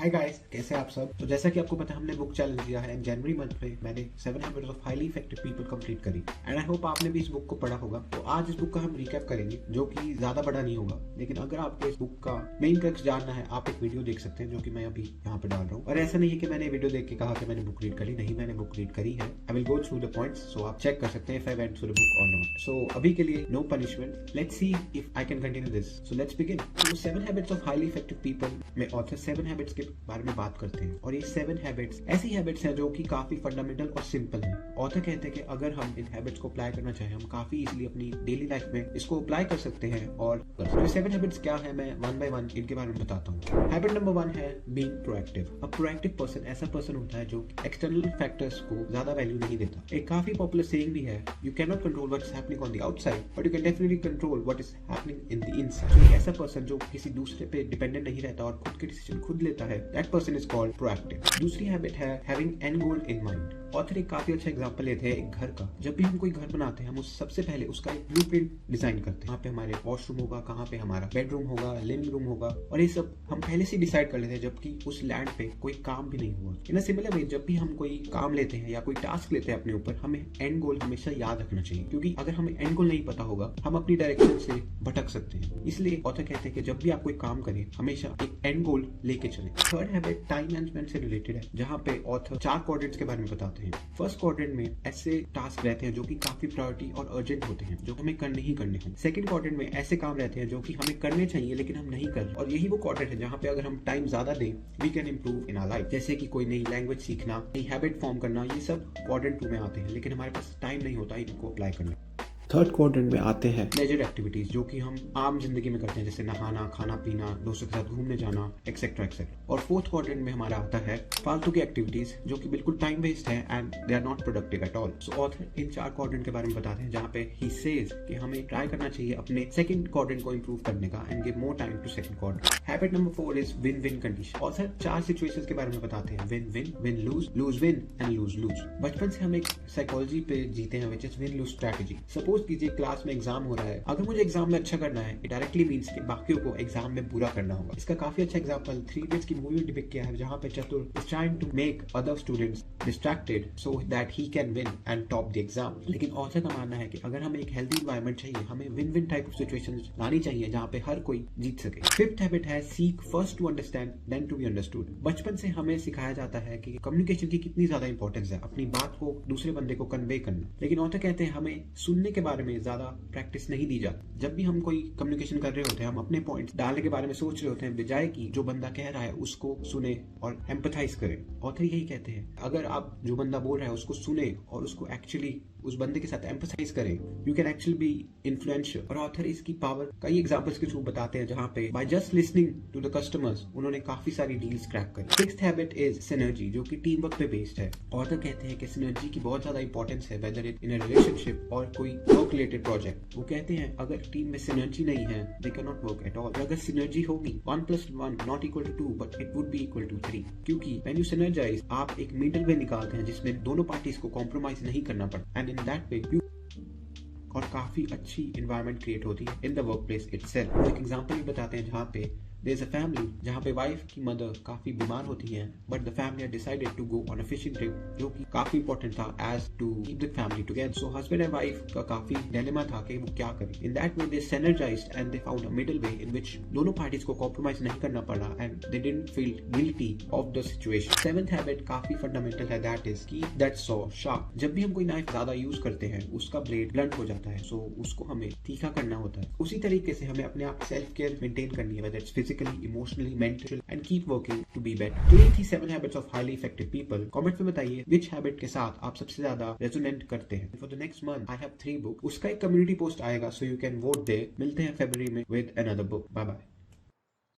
Hi guys, कैसे आप सब। तो जैसा कि आपको पता है हमने बुक चैलेंज दिया है। इन जनवरी मंथ में मैंने 7 habits of highly effective people complete करी एंड आई होप आपने भी इस बुक को पढ़ा होगा। तो आज इस बुक का हम रिकैप करेंगे जो कि ज्यादा बड़ा नहीं होगा, लेकिन अगर आपको इस बुक का मेन क्रक्स जानना है आप एक वीडियो देख सकते हैं जो कि मैं अभी यहाँ पे डाल रहा हूँ। और ऐसा नहीं है कि मैंने वीडियो देख के कहा कि मैंने बुक रीड करी, नहीं, मैंने बुक रीड करी है। I will go through the points, so आप चेक कर सकते हैं if I went through the book और नॉट। सो अभी के लिए no punishment, let's see if I can continue this. So let's begin. तो 7 habits of highly effective people में ऑथर 7 हैबिट्स के बारे में बात करते हैं और ये 7 हैबिट्स ऐसी हैबिट्स हैं जो कि काफी फंडामेंटल और सिंपल हैं। ऑथर कहते हैं कि अगर हम इन हैबिट्स को अप्लाई करना चाहें, हम काफी इजीली अपनी डेली लाइफ में इसको अप्लाई कर सकते हैं। और ये 7 हैबिट्स क्या है, मैं वन बाय वन इनके बारे में बताता हूँ। हैबिट नंबर 1 है being proactive. A proactive person ऐसा पर्सन होता है जो एक्सटर्नल फैक्टर्स को ज्यादा वैल्यू नहीं देता। एक काफी पॉपुलर सेइंग भी है, you can not control what is happening on the outside but you can definitely control what is happening in the inside. तो ऐसा पर्सन जो किसी दूसरे पे डिपेंडेंट नहीं रहता और खुद के डिसीजन खुद लेता है, that person is called proactive. दूसरी हैबिट है having and goal in mind. Author एक काफी अच्छा एग्जांपल लेते हैं एक घर का। जब भी हम कोई घर बनाते हैं हम उस सबसे पहले उसका एक ब्लूप्रिंट डिजाइन करते हैं। यहाँ पे हमारे वॉशरूम होगा, कहाँ पे हमारा बेडरूम होगा, लिविंग रूम होगा, और ये सब हम पहले से डिसाइड कर लेते हैं जबकि उस लैंड पे कोई काम भी नहीं हुआ। इन अ सिमिलर वे जब भी हम कोई काम लेते हैं या कोई टास्क लेते हैं अपने ऊपर, हमें एंड गोल हमेशा याद रखना चाहिए, क्योंकि अगर हमें एंड गोल नहीं पता होगा हम अपनी डायरेक्शन से भटक सकते हैं। इसलिए ऑथर कहते हैं कि जब भी आप कोई काम करें हमेशा एक एंड गोल लेके चलें। थर्ड हैबिट टाइम मैनेजमेंट से रिलेटेड है, जहाँ पे ऑथर 4 क्वाड्रेंट्स के बारे में बताते हैं। फर्स्ट क्वाड्रेंट में ऐसे टास्क रहते हैं जो कि काफी प्रायोरिटी और अर्जेंट होते हैं, जो हमें करने ही करने हैं। सेकंड क्वाड्रेंट में ऐसे काम रहते हैं जो कि हमें करने चाहिए लेकिन हम नहीं कर रहे, और यही वो क्वाड्रेंट है जहाँ पे अगर हम टाइम ज्यादा दें we can improve in our life. जैसे कि कोई नई लैंग्वेज सीखना, नई हैबिट फॉर्म करना, ये सब क्वाड्रेंट 2 में आते हैं, लेकिन हमारे पास टाइम नहीं होता इनको अप्लाई करने। थर्ड क्वाड्रेंट में आते हैं लेजर एक्टिविटीज, जो कि हम आम जिंदगी में करते हैं, जैसे नहाना, खाना पीना, दोस्तों के साथ घूमने जाना, एक्सेट्रा एक्सेट्रा। और फोर्थ क्वाड्रेंट में हमारा आता है फालतू की एक्टिविटीज जो कि बिल्कुल टाइम वेस्ट है and they are not productive at all. So author in 4 quadrant के बारे में बताते हैं, जहाँ पे ही सेज कि हमें ट्राई करना चाहिए अपने सेकंड क्वाड्रेंट को इंप्रूव करने का and give more time to second quadrant. Habit number 4 is win win condition. Author 4 situations के बारे में बताते हैं, win win, win lose, lose win and lose lose. बचपन से हम एक साइकोलॉजी पे जीते हैं which is win lose strategy. Suppose कीजिए क्लास में एग्जाम हो रहा है, अगर मुझे एग्जाम में अच्छा करना है इट डायरेक्टली मींस कि बाकियों को एग्जाम में बुरा करना होगा। इसका काफी अच्छा एग्जांपल 3 इडियट्स की मूवी में डिपिक्ट किया है, जहां पे Chatur is trying to make other students distracted so that he can win and top the exam. लेकिन ऑथर का मानना है कि अगर हमें एक हेल्दी एनवायरनमेंट चाहिए, हमें win win type of situations लानी चाहिए जहां पे हर कोई जीत सके। फिफ्थ हैबिट है seek first to understand then to be understood. बचपन से हमें सिखाया जाता है कि कम्युनिकेशन की कितनी ज्यादा इंपॉर्टेंस है, अपनी बात को दूसरे बंदे को कन्वे करना। लेकिन ऑथर कहते हैं हमें सुनने के बारे में ज्यादा प्रैक्टिस नहीं दी जाती। जब भी हम कोई कम्युनिकेशन कर रहे होते हैं हम अपने पॉइंट्स डालने के बारे में सोच रहे होते हैं, बजाय कि जो बंदा कह रहा है उसको सुने और एम्पथाइज करें। ऑथर यही कहते हैं अगर आप जो बंदा बोल रहा है उसको सुने और उसको एक्चुअली उस बंदे के साथ एम्पथाइज करें, you can actually be influential. और ऑथर इसकी पावर कई एग्जांपल्स के थ्रू बताते हैं, जहां पे by just listening to the customers उन्होंने काफी सारी डील्स क्रैक करी। सिक्स्थ हैबिट इज सिनर्जी, जो कि टीम वर्क पे बेस्ड है। ऑथर कहते हैं कि सिनर्जी की बहुत ज्यादा इंपॉर्टेंस है, whether it in a relationship और कोई वर्क रिलेटेड प्रोजेक्ट। वो कहते हैं अगर टीम में सिनर्जी नहीं है they can not work at all. अगर सिनर्जी होगी 1 + 1 not equal to 2 but it would be equal to 3, क्योंकि व्हेन यू सिनर्जाइज आप एक मिडल वे निकालते हैं जिसमें दोनों पार्टीज को कॉम्प्रोमाइज नहीं करना पड़ता एंड इन दैट वे और काफी अच्छी एनवायरनमेंट क्रिएट होती है in the work place itself. एक एग्जांपल भी बताते हैं जहाँ पे देयर इज अ फैमिली जहाँ पे वाइफ की मदर काफी बीमार होती है but the family decided to go on a fishing trip, जो कि काफी इंपॉर्टेंट था as to keep the family together. So husband and wife का काफी डिलेमा था कि वो क्या करें। In that way they synergized and they found a middle way in which दोनों पार्टीज को कॉम्प्रोमाइज नहीं करना पड़ा and they didn't feel guilty of the situation. Seventh habit काफी फंडामेंटल है, that is keep that saw sharp. जब भी हम कोई नाइफ ज्यादा यूज करते हैं उसका ब्लेड ब्लंट हो जाता है, सो उसको हमें तीखा करना होता है। उसी तरीके से हमें अपने आप सेल्फ केयर मेंटेन करनी है, whether it's physically, emotionally, mental and keep working to be better। तो ये थी 7 habits of highly effective people. Comment में बताइए which हैबिट के साथ आप सबसे ज्यादा रेजोनेट करते हैं। For the next month I have 3 book, उसका एक कम्युनिटी पोस्ट आएगा so you can vote there. मिलते हैं फरवरी में with another book. Bye bye.